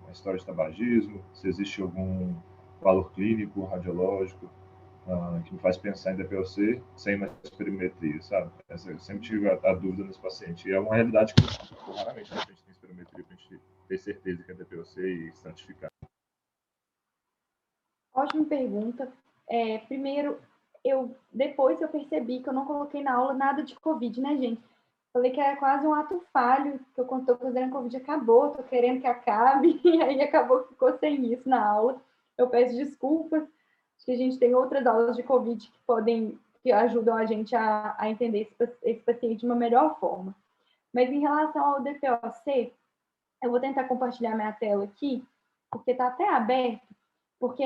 a história de tabagismo, se existe algum valor clínico, radiológico, que me faz pensar em DPOC sem uma espirometria, sabe? Eu sempre tive a dúvida nesse paciente. E é uma realidade que raramente a gente tem espirometria para a gente ter certeza que é DPOC e estratificar. Ótima pergunta. Primeiro, depois eu percebi que eu não coloquei na aula nada de Covid, né, gente? Falei que era quase um ato falho, que eu quando estou considerando Covid acabou, estou querendo que acabe, e aí acabou que ficou sem isso na aula. Eu peço desculpas, acho que a gente tem outras aulas de Covid que ajudam a gente a entender esse paciente de uma melhor forma. Mas em relação ao DPOC, eu vou tentar compartilhar minha tela aqui, porque está até aberto, porque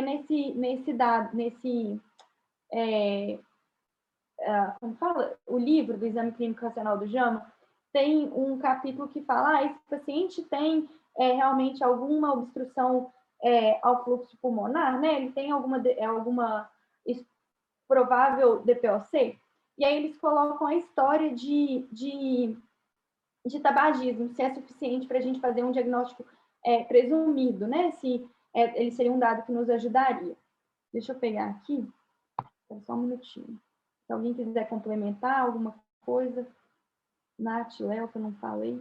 como fala, o livro do Exame Clínico Racional do JAMA, tem um capítulo que fala, esse paciente tem realmente alguma obstrução ao fluxo pulmonar, né? Ele tem alguma provável DPOC, e aí eles colocam a história de tabagismo, se é suficiente para a gente fazer um diagnóstico presumido, né? Se ele seria um dado que nos ajudaria. Deixa eu pegar aqui, só um minutinho. Se alguém quiser complementar alguma coisa, Nath, Léo, que eu não falei,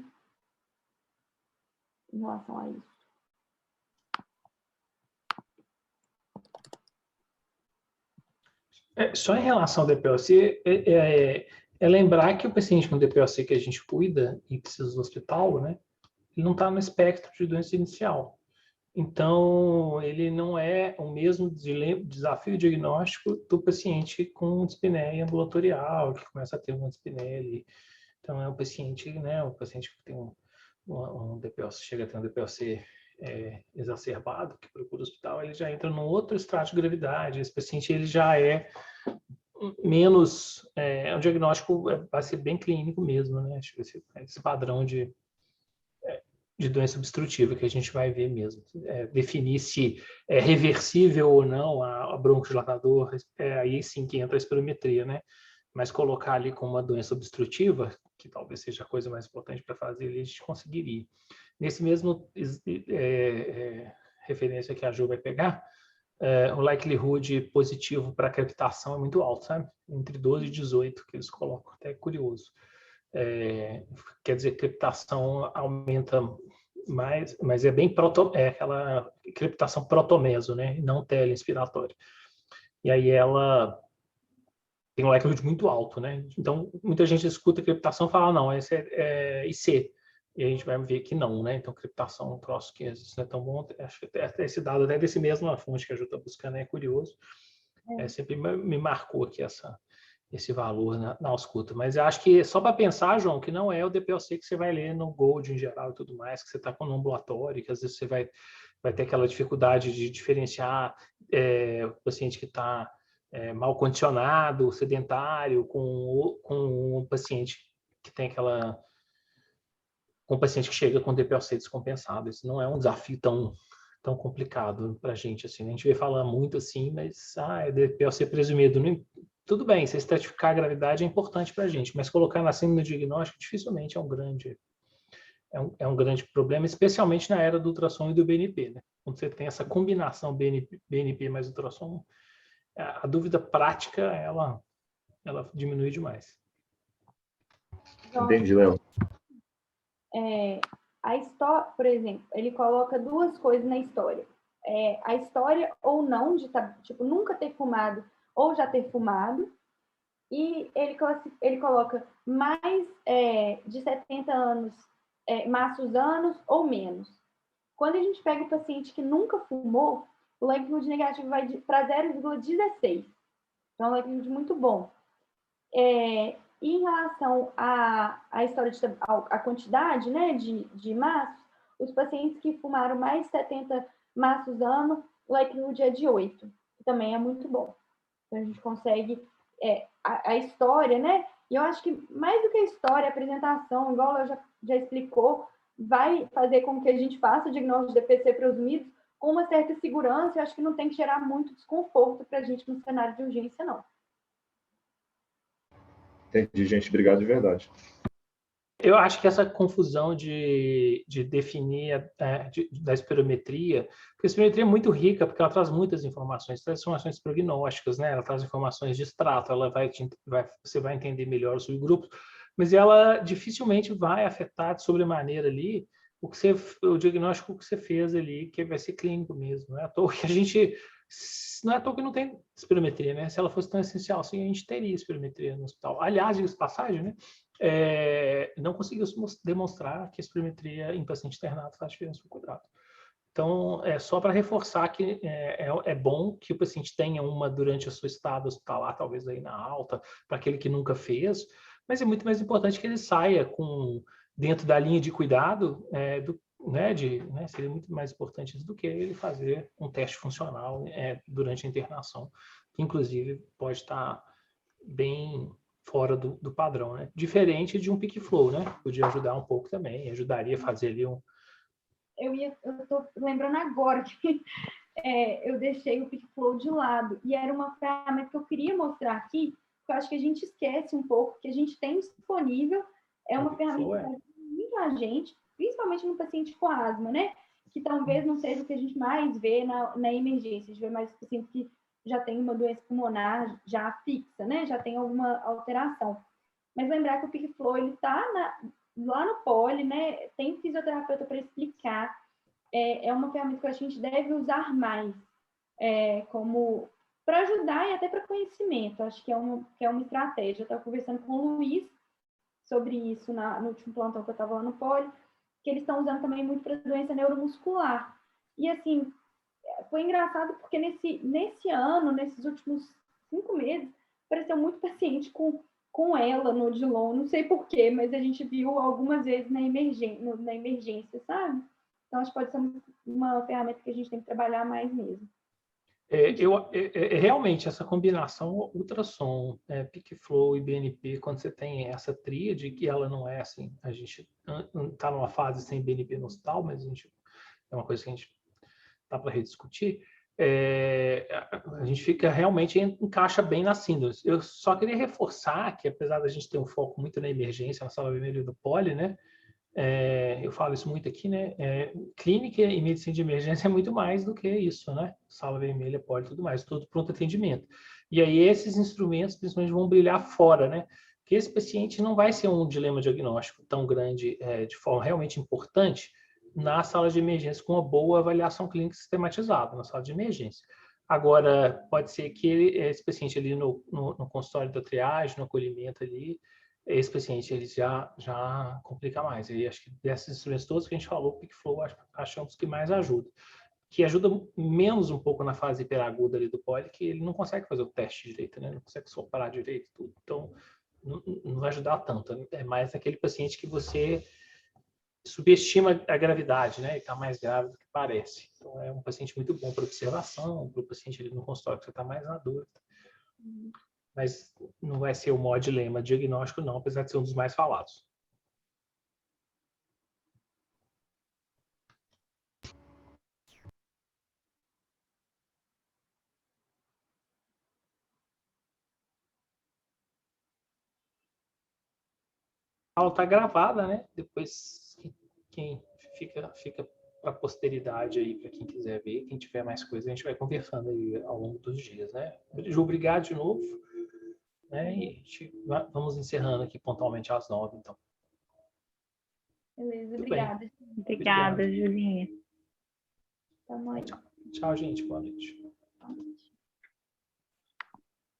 em relação a isso. Só em relação ao DPOC, é lembrar que o paciente com DPOC que a gente cuida e precisa do hospital, né, ele não está no espectro de doença inicial. Então, ele não é o mesmo desafio diagnóstico do paciente com dispneia ambulatorial, que começa a ter uma dispneia ali. Então, é o paciente, né, o paciente que tem um DPOC, chega a ter um DPOC exacerbado, que procura o hospital, ele já entra num outro estrato de gravidade. Esse paciente, ele já é menos, um diagnóstico vai ser bem clínico mesmo, né? Acho que esse padrão de doença obstrutiva que a gente vai ver mesmo. Definir se é reversível ou não a broncodilatador, aí sim que entra a espirometria, né? Mas colocar ali como uma doença obstrutiva, que talvez seja a coisa mais importante para fazer, a gente conseguiria. Nesse mesmo referência que a Ju vai pegar, o likelihood positivo para crepitação é muito alto, sabe? Entre 12 e 18, que eles colocam, até curioso. Quer dizer, crepitação aumenta mais, mas é bem aquela crepitação protomeso, né? Não teleinspiratória. E aí ela tem um likelihood muito alto, né? Então, muita gente escuta crepitação e fala, não, esse é IC. E a gente vai ver que não, né? Então, criptação é um troço que às vezes não é tão bom. Acho que até esse dado, até desse mesmo fonte que a Ju está buscando, é curioso. Sempre me marcou aqui esse valor na ausculta. Mas eu acho que só para pensar, João, que não é o DPOC que você vai ler no Gold em geral e tudo mais, que você está com um ambulatório, que às vezes você vai ter aquela dificuldade de diferenciar o paciente que está mal condicionado, sedentário, com um paciente que tem com um paciente que chega com DPOC descompensado. Isso não é um desafio tão complicado para a gente. Assim. A gente vê falar muito assim, mas é DPOC presumido. Tudo bem, se estratificar a gravidade é importante para a gente, mas colocar na síndrome no diagnóstico dificilmente é um grande problema, especialmente na era do ultrassom e do BNP. Né? Quando você tem essa combinação BNP mais ultrassom, a dúvida prática, ela diminui demais. Entendi, Léo. A história, por exemplo, ele coloca duas coisas na história. A história ou não, de nunca ter fumado ou já ter fumado, e ele coloca mais de 70 anos, maços anos ou menos. Quando a gente pega o paciente que nunca fumou, o likelihood negativo vai para 0,16. Então, é um likelihood muito bom. E em relação à história à quantidade, né, de maços, os pacientes que fumaram mais de 70 maços ano, o likelihood é de 8, que também é muito bom. Então, a gente consegue a história, né? E eu acho que mais do que a história, a apresentação, igual eu já explicou, vai fazer com que a gente faça o diagnóstico de DPC presumido com uma certa segurança. Eu acho que não tem que gerar muito desconforto para a gente no cenário de urgência, não. Entendi, gente. Obrigado de verdade. Eu acho que essa confusão de definir da espirometria, porque a espirometria é muito rica, porque ela traz muitas informações, traz informações prognósticas, né? Ela traz informações de extrato, você vai entender melhor os subgrupos, mas ela dificilmente vai afetar de sobremaneira ali o diagnóstico que você fez ali, que vai ser clínico mesmo. Não é à toa que não é à toa que não tem espirometria, né? Se ela fosse tão essencial assim, a gente teria espirometria no hospital. Aliás, diga-se de passagem, né? Não conseguiu demonstrar que a espirometria em paciente internado faz diferença no cuidado. Então, só para reforçar que é bom que o paciente tenha uma durante a sua estada hospitalar, talvez aí na alta, para aquele que nunca fez, mas é muito mais importante que ele saia dentro da linha de cuidado, seria muito mais importante do que ele fazer um teste funcional durante a internação, que inclusive pode estar bem fora do padrão, né? Diferente de um peak flow, né? Podia ajudar um pouco também, ajudaria a fazer ali um... Eu estou lembrando agora que eu deixei o peak flow de lado, e era uma ferramenta que eu queria mostrar aqui, porque eu acho que a gente esquece um pouco, que a gente tem disponível, uma ferramenta que ajuda muito a gente, principalmente no paciente com asma, né? Que talvez não seja o que a gente mais vê na emergência, a gente vê mais pacientes que já tem uma doença pulmonar já fixa, né? Já tem alguma alteração. Mas lembrar que o peak flow, ele está lá no poli, né? Tem fisioterapeuta para explicar. É uma ferramenta que a gente deve usar mais, como para ajudar e até para conhecimento. Acho que é uma estratégia. Eu estava conversando com o Luiz sobre isso no último plantão que eu estava lá no poli, que eles estão usando também muito para doença neuromuscular. E assim, foi engraçado porque nesse ano, nesses últimos 5 meses, apareceu muito paciente com ela no Odilon, não sei porquê, mas a gente viu algumas vezes na emergência, sabe? Então, acho que pode ser uma ferramenta que a gente tem que trabalhar mais mesmo. Realmente, essa combinação ultrassom, peak flow e BNP, quando você tem essa tríade, que ela não é assim, a gente está numa fase sem BNP no hospital, mas é uma coisa que a gente dá para rediscutir, a gente realmente encaixa bem na síndrome. Eu só queria reforçar que, apesar da gente ter um foco muito na emergência, na sala vermelha do poli, né? Eu falo isso muito aqui, né? Clínica e medicina de emergência é muito mais do que isso, né? Sala vermelha, poli, tudo mais, todo pronto atendimento. E aí esses instrumentos, principalmente, vão brilhar fora, né? Porque esse paciente não vai ser um dilema diagnóstico tão grande, de forma realmente importante, na sala de emergência, com uma boa avaliação clínica sistematizada, na sala de emergência. Agora, pode ser que esse paciente ali no consultório da triagem, no acolhimento ali, esse paciente ele já complica mais. E acho que desses instrumentos todos que a gente falou, o PicFlow acho que é um dos que mais ajuda. Que ajuda menos um pouco na fase hiperaguda ali do poli, que ele não consegue fazer o teste direito, né? Não consegue soprar direito, tudo. Então, não vai ajudar tanto. É mais aquele paciente que você subestima a gravidade, né? Ele está mais grave do que parece. Então, é um paciente muito bom para observação, para o paciente ali no consultório que você está mais na dúvida. Mas não vai ser o maior dilema diagnóstico, não, apesar de ser um dos mais falados. A aula está gravada, né? Depois quem fica para a posteridade aí, para quem quiser ver, quem tiver mais coisa, a gente vai conversando aí ao longo dos dias, né? Ju, obrigado de novo. Né? E vamos encerrando aqui pontualmente às 9, então. Beleza, Tudo bem. obrigada. Obrigada, Julinha. Tá bom. Tchau, gente. Boa noite.